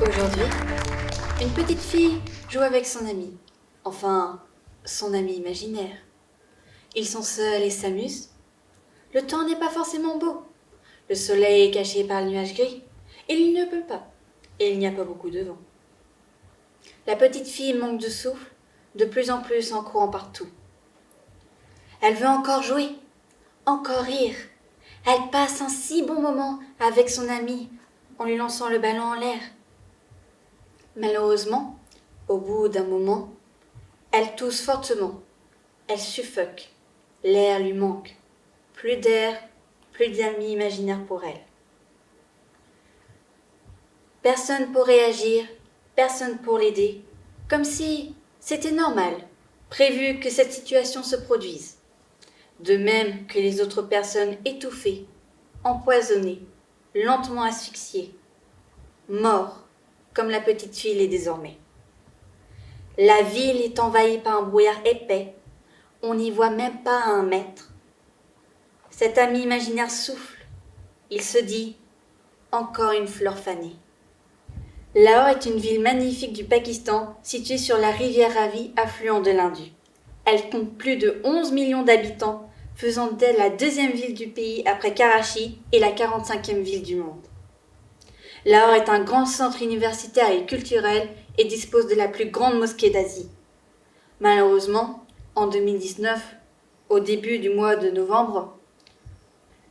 Aujourd'hui, une petite fille joue avec son ami. Enfin, son ami imaginaire. Ils sont seuls et s'amusent. Le temps n'est pas forcément beau. Le soleil est caché par le nuage gris. Et il ne pleut pas. Et il n'y a pas beaucoup de vent. La petite fille manque de souffle, de plus en plus en courant partout. Elle veut encore jouer, encore rire. Elle passe un si bon moment avec son ami en lui lançant le ballon en l'air. Malheureusement, au bout d'un moment, elle tousse fortement. Elle suffoque. L'air lui manque. Plus d'air, plus d'amis imaginaires pour elle. Personne pour réagir, personne pour l'aider, comme si c'était normal, prévu que cette situation se produise. De même que les autres personnes étouffées, empoisonnées, lentement asphyxiées, mortes, comme la petite fille l'est désormais. La ville est envahie par un brouillard épais, on n'y voit même pas à 1 mètre. Cet ami imaginaire souffle, il se dit « encore une fleur fanée ». Lahore est une ville magnifique du Pakistan, située sur la rivière Ravi, affluent de l'Indus. Elle compte plus de 11 millions d'habitants, faisant d'elle la 2e ville du pays après Karachi et la 45e ville du monde. Lahore est un grand centre universitaire et culturel et dispose de la plus grande mosquée d'Asie. Malheureusement, en 2019, au début du mois de novembre,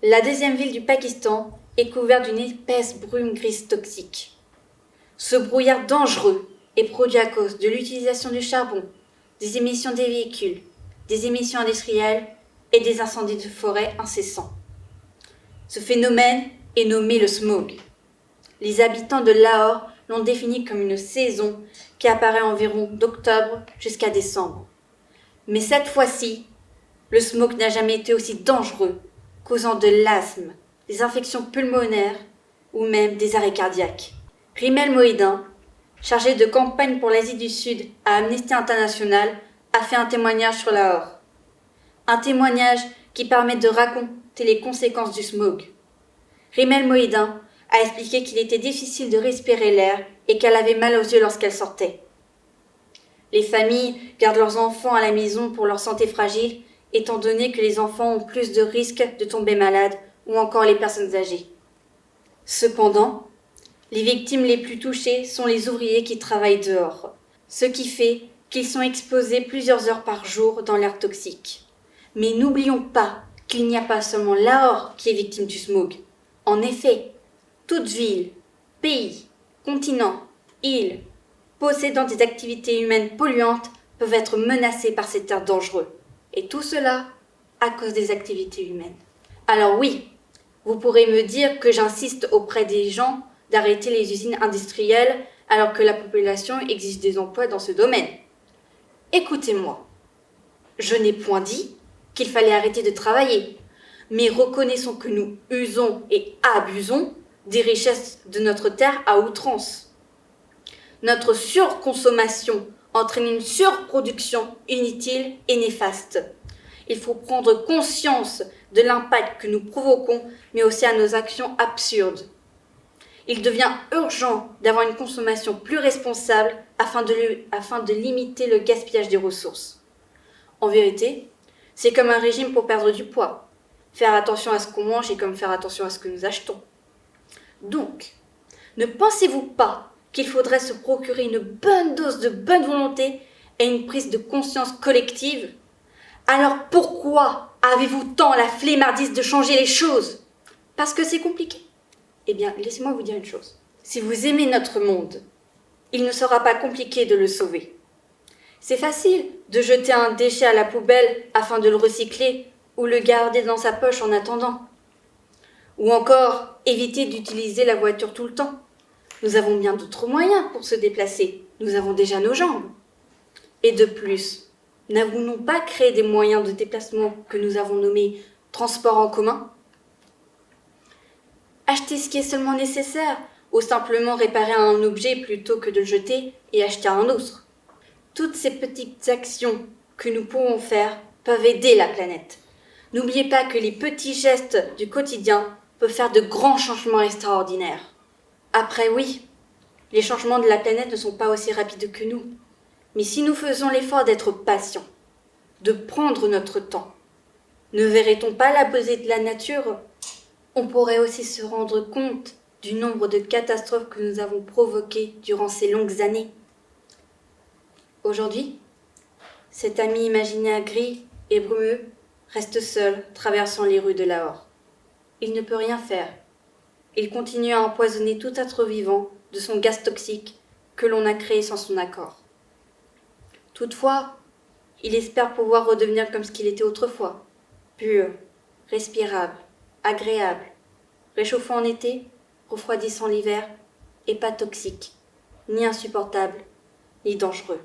la 2e ville du Pakistan est couverte d'une épaisse brume grise toxique. Ce brouillard dangereux est produit à cause de l'utilisation du charbon, des émissions des véhicules, des émissions industrielles et des incendies de forêt incessants. Ce phénomène est nommé le smog. Les habitants de Lahore l'ont défini comme une saison qui apparaît environ d'octobre jusqu'à décembre. Mais cette fois-ci, le smog n'a jamais été aussi dangereux, causant de l'asthme, des infections pulmonaires ou même des arrêts cardiaques. Rimel Mohidin, chargé de campagne pour l'Asie du Sud à Amnesty International, a fait un témoignage sur Lahore. Un témoignage qui permet de raconter les conséquences du smog. Rimel Mohidin a expliqué qu'il était difficile de respirer l'air et qu'elle avait mal aux yeux lorsqu'elle sortait. Les familles gardent leurs enfants à la maison pour leur santé fragile, étant donné que les enfants ont plus de risques de tomber malades ou encore les personnes âgées. Cependant, les victimes les plus touchées sont les ouvriers qui travaillent dehors, ce qui fait qu'ils sont exposés plusieurs heures par jour dans l'air toxique. Mais n'oublions pas qu'il n'y a pas seulement Lahore qui est victime du smog. En effet, toute ville, pays, continent, île, possédant des activités humaines polluantes peuvent être menacés par cet air dangereux. Et tout cela à cause des activités humaines. Alors oui, vous pourrez me dire que j'insiste auprès des gens d'arrêter les usines industrielles alors que la population exige des emplois dans ce domaine. Écoutez-moi, je n'ai point dit qu'il fallait arrêter de travailler, mais reconnaissons que nous usons et abusons des richesses de notre terre à outrance. Notre surconsommation entraîne une surproduction inutile et néfaste. Il faut prendre conscience de l'impact que nous provoquons, mais aussi à nos actions absurdes. Il devient urgent d'avoir une consommation plus responsable afin de limiter le gaspillage des ressources. En vérité, c'est comme un régime pour perdre du poids. Faire attention à ce qu'on mange est comme faire attention à ce que nous achetons. Donc, ne pensez-vous pas qu'il faudrait se procurer une bonne dose de bonne volonté et une prise de conscience collective? Alors pourquoi avez-vous tant la flemmardise de changer les choses? Parce que c'est compliqué. Eh bien, laissez-moi vous dire une chose. Si vous aimez notre monde, il ne sera pas compliqué de le sauver. C'est facile de jeter un déchet à la poubelle afin de le recycler ou le garder dans sa poche en attendant. Ou encore, éviter d'utiliser la voiture tout le temps. Nous avons bien d'autres moyens pour se déplacer. Nous avons déjà nos jambes. Et de plus, n'avons-nous pas créé des moyens de déplacement que nous avons nommés transport en commun? Acheter ce qui est seulement nécessaire ou simplement réparer un objet plutôt que de le jeter et acheter un autre. Toutes ces petites actions que nous pouvons faire peuvent aider la planète. N'oubliez pas que les petits gestes du quotidien peuvent faire de grands changements extraordinaires. Après oui, Les changements de la planète ne sont pas aussi rapides que nous. Mais si nous faisons l'effort d'être patients, de prendre notre temps, ne verrait-on pas la beauté de la nature? On pourrait aussi se rendre compte du nombre de catastrophes que nous avons provoquées durant ces longues années. Aujourd'hui, cet ami imaginaire gris et brumeux reste seul, traversant les rues de Lahore. Il ne peut rien faire. Il continue à empoisonner tout être vivant de son gaz toxique que l'on a créé sans son accord. Toutefois, il espère pouvoir redevenir comme ce qu'il était autrefois, pur, respirable, agréable, réchauffant en été, refroidissant l'hiver, et pas toxique, ni insupportable, ni dangereux.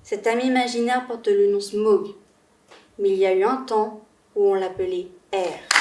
Cet ami imaginaire porte le nom Smog, mais il y a eu un temps où on l'appelait Air.